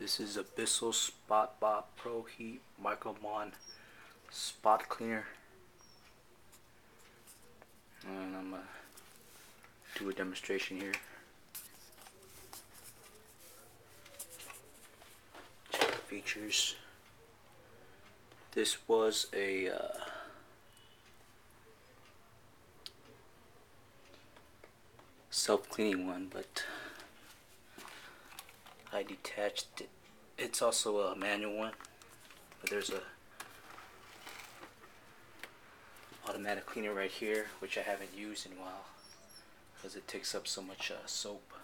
This is a Bissell Spotbot Proheat Microban spot cleaner, and I'm gonna do a demonstration here. Check the features. This was a self-cleaning one, but I detached it. It's also a manual one, but there's a automatic cleaner right here, which I haven't used in a while because it takes up so much soap.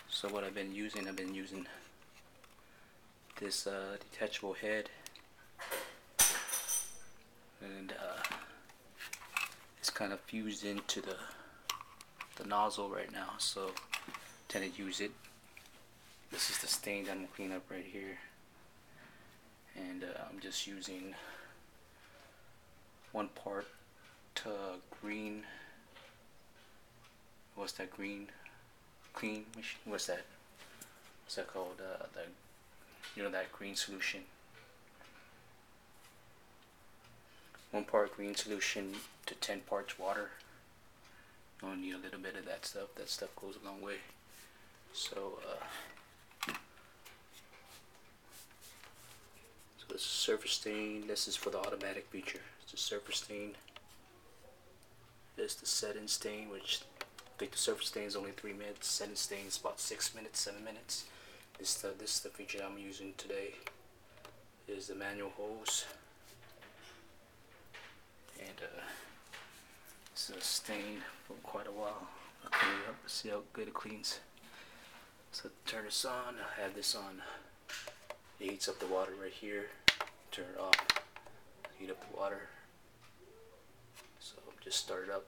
So what I've been using this detachable head, and it's kind of fused into the nozzle right now, so I tend to use it. This is the stain that I'm going to clean up right here, and I'm just using 1 part green. What's that green? Clean machine? What's that called? That green solution. 1 part green solution to 10 parts water. You only need a little bit of that stuff. That stuff goes a long way. So this is surface stain. This is for the automatic feature. It's a surface stain. This is the set-in stain, which I think the surface stain is only 3 minutes. Set-in stain is about 6 minutes, 7 minutes. This is the feature I'm using today. Is the manual hose, and this is a stain for quite a while. I'll clean it up to see how good it cleans. So turn this on. I have this on. It heats up the water right here. Turn it off. Heat up the water. So just start it up.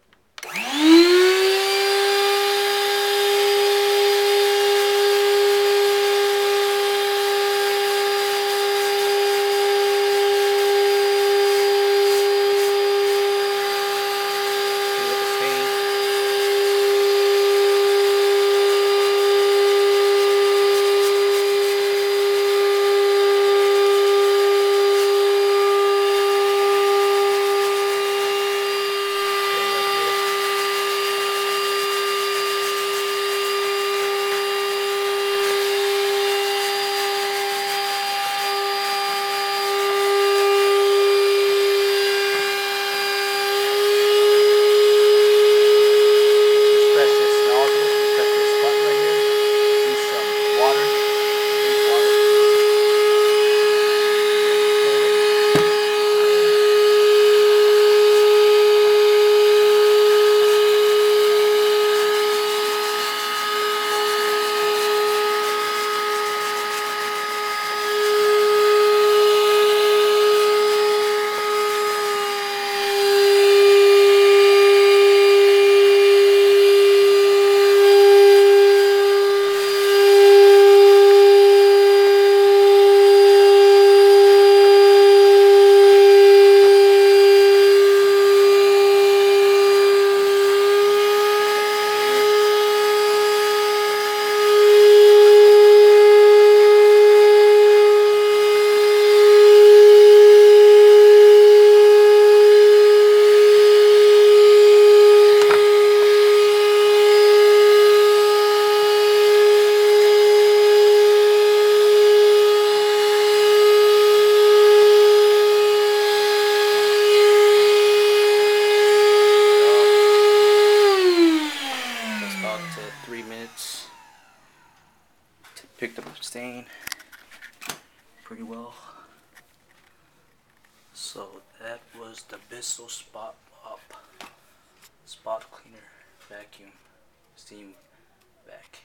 Picked up the stain pretty well. So that was the Bissell Spot Cleaner Vacuum Steam Vac.